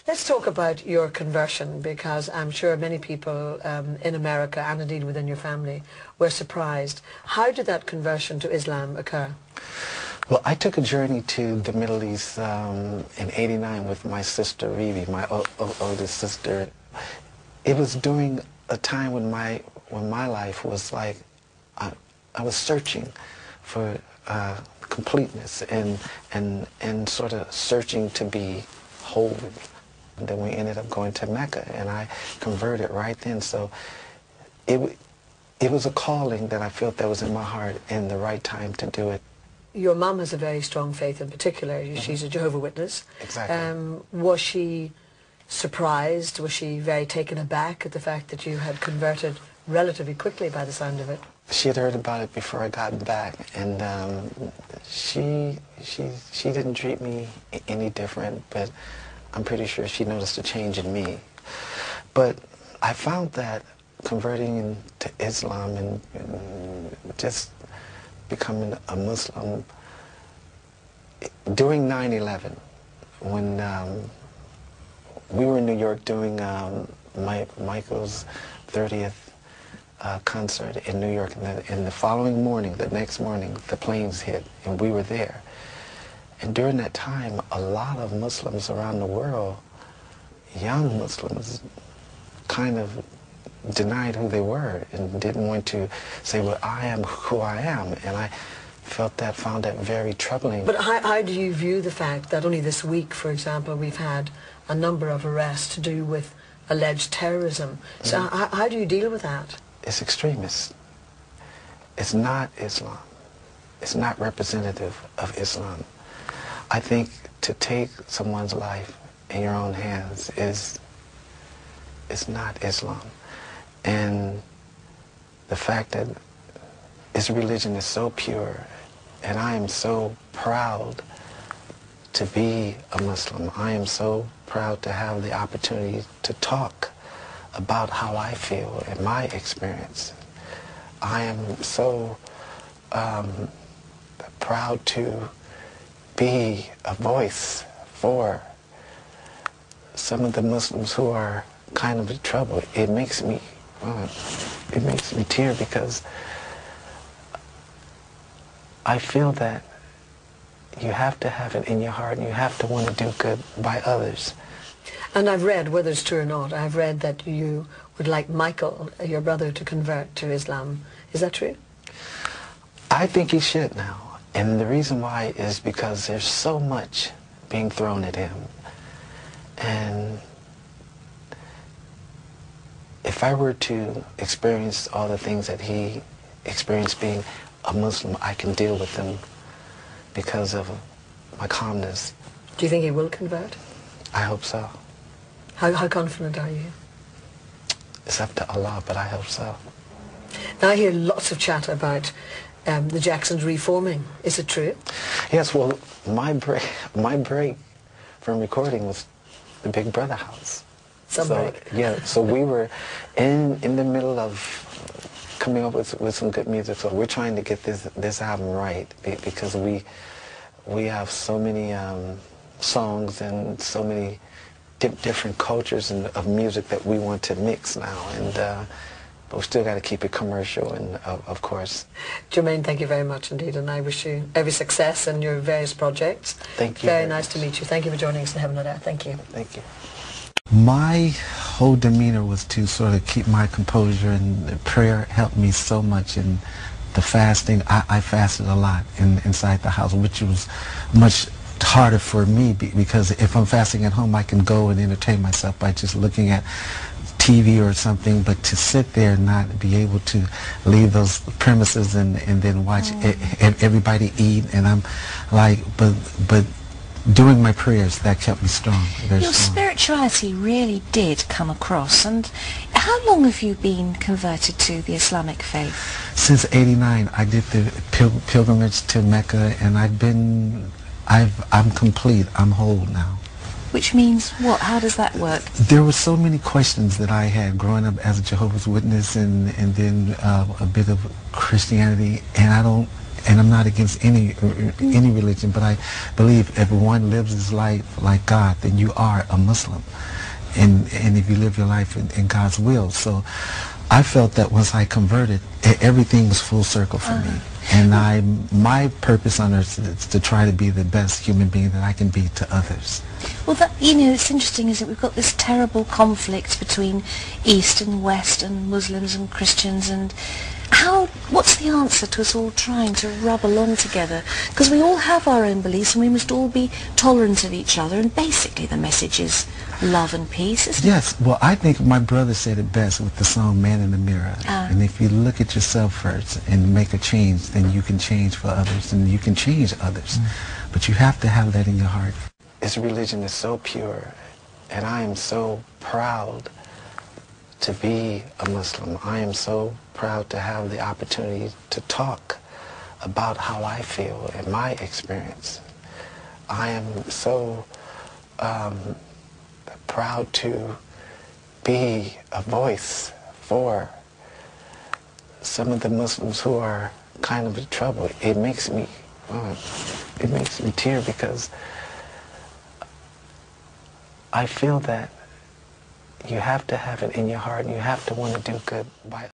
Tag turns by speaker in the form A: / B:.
A: Let's talk about your conversion, because I'm sure many people in America and indeed within your family were surprised. How did that conversion to Islam occur?
B: Well, I took a journey to the Middle East in '89 with my sister R.I.P, my oldest sister. It was during a time when my life was like, I was searching for completeness and sort of searching to be whole. And then we ended up going to Mecca, and I converted right then. So it was a calling that I felt that was in my heart and the right time to do it.
A: Your mum has a very strong faith in particular. She's a Jehovah's Witness.
B: Exactly.
A: Was she surprised? Was she very taken aback at the fact that you had converted relatively quickly by the sound of it?
B: She had heard about it before I got back, and she didn't treat me any different, but I'm pretty sure she noticed a change in me. But I found that converting to Islam and just becoming a Muslim during 9/11, when we were in New York doing Michael's 30th concert in New York, and the following morning, the next morning, the planes hit, and we were there. And during that time, a lot of Muslims around the world, young Muslims, kind of denied who they were and didn't want to say, well, I am who I am. And I found that very troubling.
A: But how do you view the fact that only this week, for example, we've had a number of arrests to do with alleged terrorism? So how do you deal with that?
B: It's extremist. It's not Islam. It's not representative of Islam. I think to take someone's life in your own hands is not Islam. And the fact that this religion is so pure, and I am so proud to be a Muslim. I am so proud to have the opportunity to talk about how I feel and my experience. I am so proud to be a voice for some of the Muslims who are kind of in trouble. It makes me tear, because I feel that you have to have it in your heart, and you have to want to do good by others.
A: And I've read, whether it's true or not, I've read that you would like Michael, your brother, to convert to Islam. Is that true?
B: I think he should now. And the reason why is because there's so much being thrown at him. And if I were to experience all the things that he experienced being a Muslim, I can deal with them because of my calmness.
A: Do you think he will convert?
B: I hope so.
A: How confident are you?
B: It's up to Allah, but I hope so.
A: Now I hear lots of chat about the Jacksons reforming. Is it true?
B: Yes, well, my break from recording was the Big Brother house. Yeah, so we were in the middle of coming up with some good music. So we're trying to get this album right, because we have so many songs and so many different cultures of music that we want to mix now, and but we still got to keep it commercial, and of course.
A: Jermaine, thank you very much indeed, and I wish you every success in your various projects.
B: Thank you.
A: Very nice to meet you. Thank you for joining us in Heaven and Earth. Thank you.
B: Thank you. My whole demeanor was to sort of keep my composure, and prayer helped me so much. And the fasting, I fasted a lot inside the house, which was much harder for me, because if I'm fasting at home, I can go and entertain myself by just looking at TV or something, but to sit there and not be able to leave those premises and then watch everybody eat, and I'm like, but doing my prayers, that kept me strong. Your
C: spirituality really did come across. And how long have you been converted to the Islamic faith?
B: Since '89, I did the pilgrimage to Mecca, and I'm complete. I'm whole now.
C: Which means what? How does that work?
B: There were so many questions that I had growing up as a Jehovah's Witness, and then a bit of Christianity, and and I'm not against any religion, but I believe if one lives his life like God, then you are a Muslim, and if you live your life in God's will. So I felt that once I converted, everything was full circle for me. And my purpose on earth is to try to be the best human being that I can be to others.
C: Well, that, you know, it's interesting, isn't it? We've got this terrible conflict between East and West and Muslims and Christians, and what's the answer to us all trying to rub along together? Because we all have our own beliefs and we must all be tolerant of each other, and basically the message is love and peace, isn't it?
B: Yes, well, I think my brother said it best with the song Man in the Mirror. And if you look at yourself first and make a change, then you can change for others and you can change others. But you have to have that in your heart. This religion is so pure, and I am so proud to be a Muslim. I am so proud to have the opportunity to talk about how I feel and my experience. I am so proud to be a voice for some of the Muslims who are kind of in trouble. It makes me tear, because I feel that you have to have it in your heart and you have to want to do good by